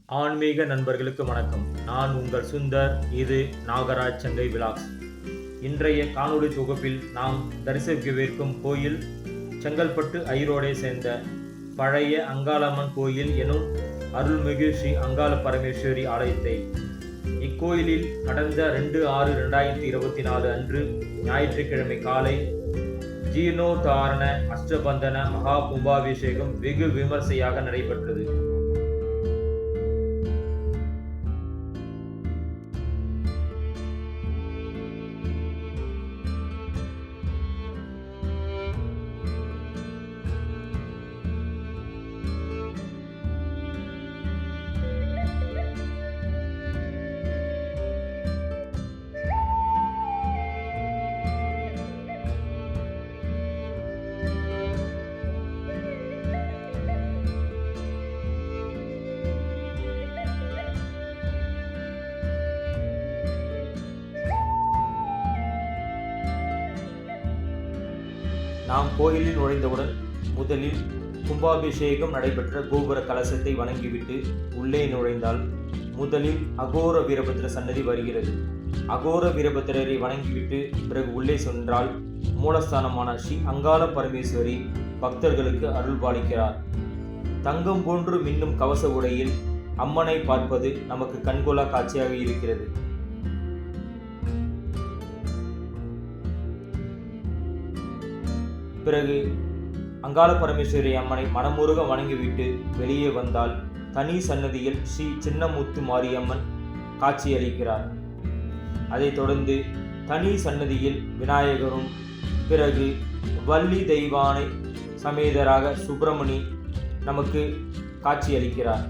ஆன்மீக நண்பர்களுக்கு வணக்கம். நான் உங்கள் சுந்தர். இது நாகராஜ் சங்கை விலாக்ஸ். இன்றைய காணொளி தொகுப்பில் நாம் தரிசிக்கவிருக்கும் கோயில் செங்கல்பட்டு ஐரோடை சேர்ந்த பழைய அங்காளம்மன் கோயில் எனும் அருள்மிகு ஸ்ரீ அங்காள பரமேஸ்வரி ஆலயத்தை. இக்கோயிலில் கடந்த 2/6/2024 அன்று ஞாயிற்றுக்கிழமை காலை ஜீர்ணோத்தாரண அஷ்டபந்தன மகா கும்பாபிஷேகம் வெகு விமர்சையாக நடைபெற்றது. நாம் கோயிலில் நுழைந்தவுடன் முதலில் கும்பாபிஷேகம் நடைபெற்ற கோபுர கலசத்தை வணங்கிவிட்டு உள்ளே நுழைந்தால் முதலில் அகோர வீரபத்ர சன்னதி வருகிறது. அகோர வீரபத்ரரை வணங்கிவிட்டு பிறகு உள்ளே சென்றால் மூலஸ்தானமான ஸ்ரீ அங்காள பரமேஸ்வரி பக்தர்களுக்கு அருள்பாலிக்கிறார். தங்கம் போன்று மின்னும் கவச உடையில் அம்மனை பார்ப்பது நமக்கு கண்கொள்ளா காட்சியாக இருக்கிறது. பிறகு அங்காள பரமேஸ்வரி அம்மனை மனமுருக வணங்கிவிட்டு வெளியே வந்தால் தனி சன்னதியில் ஸ்ரீ சின்னமுத்து மாரியம்மன் காட்சியளிக்கிறார். அதைத் தொடர்ந்து தனி சன்னதியில் விநாயகரும் பிறகு வள்ளி தெய்வானை சமேதராக சுப்பிரமணி நமக்கு காட்சியளிக்கிறார்.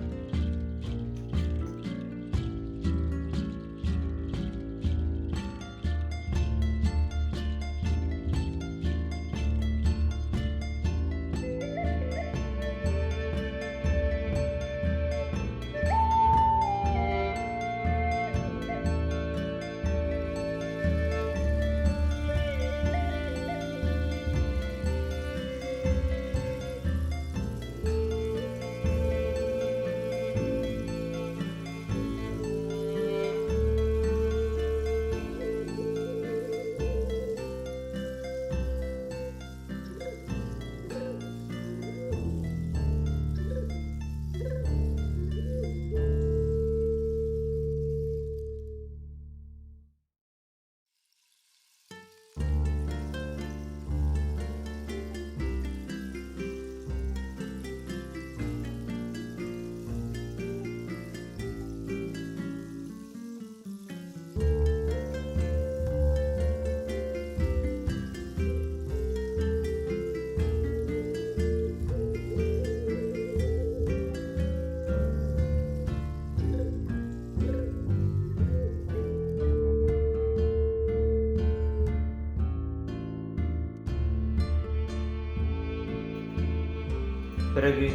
பிறகு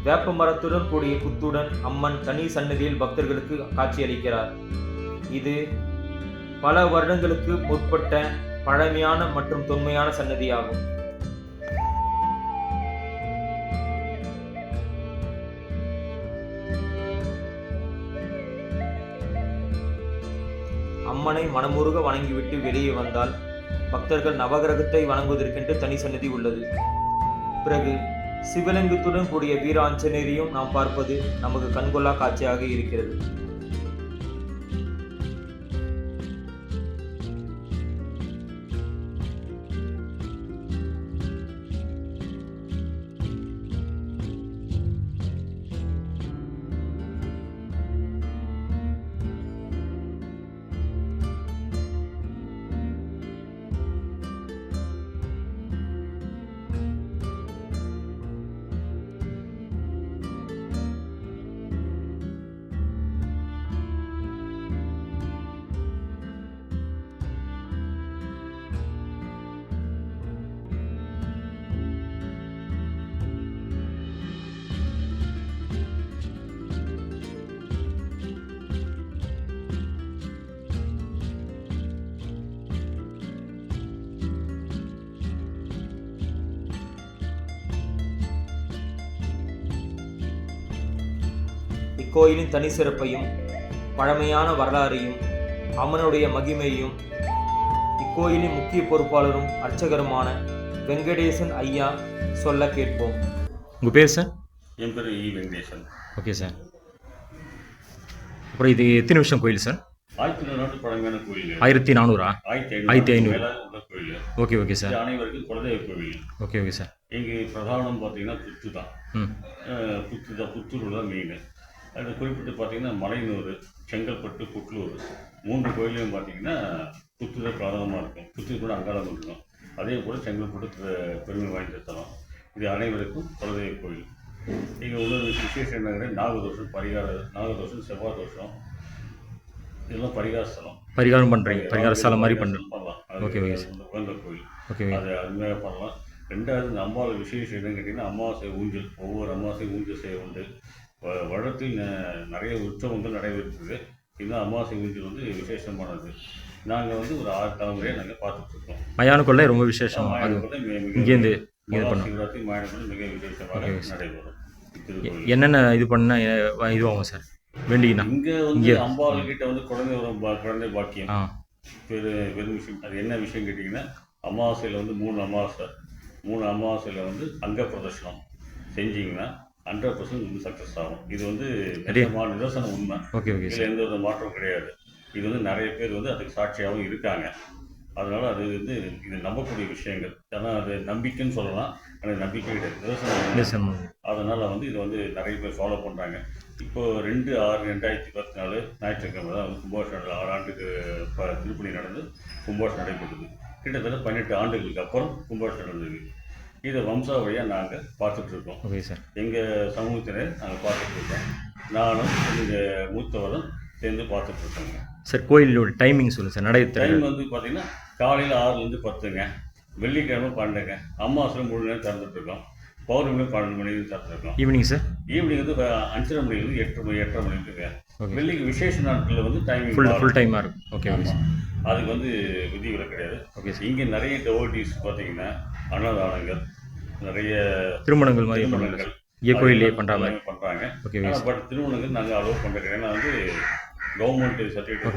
வேப்ப மரத்துடன் கூடிய புத்துடன் அம்மன் தனி சன்னதியில் பக்தர்களுக்கு காட்சியளிக்கிறார். இது பல வருடங்களுக்கு முற்பட்ட பழமையான மற்றும் தொன்மையான சன்னதியாகும். அம்மனை மனமுருக வணங்கிவிட்டு வெளியே வந்தால் பக்தர்கள் நவகிரகத்தை வணங்குவதற்கென்று தனி சன்னதி உள்ளது. பிறகு சிவலிங்கத்துடன் கூடிய வீராஞ்சனேரியும் நாம் பார்ப்பது நமக்கு கண்கொள்ளா காட்சியாக இருக்கிறது. இக்கோயிலின் தனி சிறப்பையும் பழமையான வரலாறையும் அம்மனுடைய மகிமையும் இக்கோயிலின் முக்கிய பொறுப்பாளரும் அர்ச்சகருமான வெங்கடேசன் ஐயா சொல்ல கேட்போம். உங்கள் பேர் சார்? என் பேர் வெங்கடேசன். Okay sir. அப்புறம் இது எத்தனை வருஷம் கோயில் சார்? 1400 பழமையான கோயில். 1400? 1500 கோயில். Okay okay sir. அனைவருக்கும் குலதெய்வ கோவில். Okay okay sir. எங்கள் பிரதானம் பார்த்தீங்கன்னா புத்து தான். புத்தூர் தான் மெயின். அது குறிப்பிட்டு பார்த்தீங்கன்னா மலையனூர், செங்கல்பட்டு, புட்லூர் 3 கோயிலையும் பார்த்தீங்கன்னா புத்து தான் பிரதானமாக இருக்கும். புத்தூர் கூட அங்காளம் இருக்கும். அதே போல் செங்கல்பட்டு பெருமை வாய்ந்த தலம். இது அனைவருக்கும் குலதெய்வ கோயில். இங்கே உள்ள விசேஷம் என்ன, நாகதோஷம், செவ்வாய் தோஷம், இதெல்லாம் பரிகார ஸ்தலம். பரிகாரம் பண்ணுறீங்க? பரிகார ஸ்தலம் மாதிரி பண்ணுறோம். பண்ணலாம். Okay okay. குழந்தை கோயில். ஓகே. அது அருமையாக பண்ணலாம். 2வது இந்த அம்பாள் விசேஷம் என்னன்னு கேட்டிங்கன்னா, அமாவாசை ஊஞ்சல். ஒவ்வொரு அமாவாசை ஊஞ்சல் செய்ய உண்டு. வருடத்தில் நிறைய உற்சவங்கள் நடைபெறுகிறது. இதுதான் அமாவாசை ஊஞ்சல் விசேஷமானது. நாங்கள் ஒரு 6 தலைமுறையாக நாங்கள் பார்த்துட்ருக்கோம். மயானக்கொள்ளை ரொம்ப விசேஷம். இங்கேருந்து சிவராத்திரி மயானக்கொள்ளை மிக விசேஷமாக நடைபெறும். என்னென்ன இது பண்ணால் இதுவாகும் சார் வேண்டிங்கன்னா? இங்கே அம்பாள் கிட்ட குழந்தை பாக்கியம் பெரும் விஷயம். அது என்ன விஷயம் கேட்டிங்கன்னா, அமாவாசையில் 3 அமாவாசையில் அங்க பிரதர்ஷனம் செஞ்சிங்கன்னா 100% சக்ஸஸ் ஆகும். இது நிதர்சன உண்மை. இதில் எந்த வித மாற்றம் கிடையாது. இது நிறைய பேர் அதுக்கு சாட்சியாகவும் இருக்காங்க. அதனால் அது இது நம்பக்கூடிய விஷயங்கள். ஆனால் அது நம்பிக்கைன்னு சொல்லலாம். ஆனால் நம்பிக்கை கிடையாது. அதனால் இது நிறைய பேர் ஃபாலோ பண்ணுறாங்க. இப்போது 2/6/2024 ஞாயிற்றுக்கிழமை தான் கும்பாபிஷேகம் 6 ஆண்டுக்கு திருப்பணி நடந்து கும்பாபிஷேகம் நடைபெறுது. கிட்டத்தட்ட 18 ஆண்டுகளுக்கு அப்புறம் கும்பாபிஷேகம் நடந்தது. இதை வம்சாவழியாக நாங்கள் பார்த்துட்ருக்கோம். எங்கள் சமூகத்தினர் நாங்கள் பார்த்துட்ருக்கோம். நானும் எங்கள் மூத்தவரும் சேர்ந்து பார்த்துட்ருக்கோங்க. சார் கோயிலோட டைமிங் சொல்லுங்கள் சார். நடை டைம் பார்த்தீங்கன்னா காலையில் 6லேருந்து 10ங்க, வெள்ளிக்கிழமை 12ங்க, அமாவாசை முழு நேரம் திறந்துட்டுருக்கோம், பௌர்ணமி 12 மணிக்கு திறந்துருக்கோம். Evening sir? ஈவினிங் 5:30 மணிலேருந்து 8 மணி இருக்குங்க. வெள்ளிக்கு விசேஷ நாட்களில் டைமிங் ஃபுல் டைமாக இருக்கும். ஓகே. அதுக்கு விதிவிலக்கு கிடையாது. Okay sir. இங்கே நிறைய டெவோட்டீஸ் பார்த்தீங்கன்னா அன்னதானங்கள், நிறைய திருமணங்கள் இங்கே கோயிலே பண்ணுறாங்க. ஓகே. பட் திருமணங்கள் நாங்கள் அலோவ் பண்ணுறோம். ஏன்னா கவர்மெண்ட் சர்டிஃபிகேட்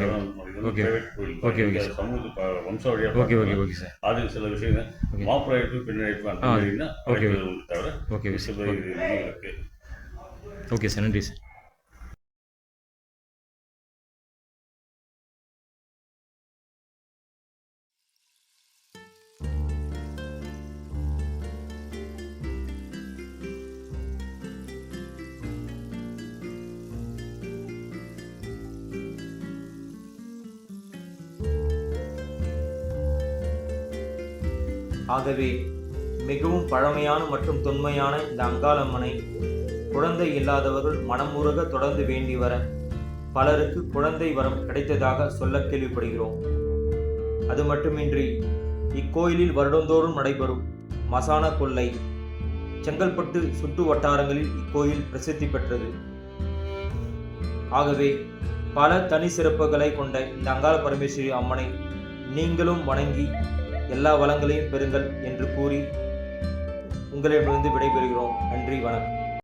கோயில் சமூக வம்சாவழியாக. Okay okay okay sir. அது சில விஷயங்கள் மாப்பிள்ளை பெண்ணழைப்பு அந்த மாதிரின்னா தவிர இருக்கு. Okay sir. நன்றி சார். ஆகவே மிகவும் பழமையான மற்றும் தொன்மையான இந்த அங்காளம்மனை குழந்தை இல்லாதவர்கள் மனமுருக தொடர்ந்து வேண்டி வர பலருக்கு குழந்தை வரம் கிடைத்ததாக சொல்ல கேள்விப்படுகிறோம். அது மட்டுமின்றி இக்கோயிலில் வருடந்தோறும் நடைபெறும் மசான கொள்ளை செங்கல்பட்டு சுற்று வட்டாரங்களில் இக்கோயில் பிரசித்தி பெற்றது. ஆகவே பல தனி சிறப்புகளை கொண்ட இந்த அங்காள பரமேஸ்வரி அம்மனை நீங்களும் வணங்கி எல்லா வளங்களையும் பெறுங்கள் என்று கூறி உங்களிடமிருந்து விடைபெறுகிறோம். நன்றி, வணக்கம்.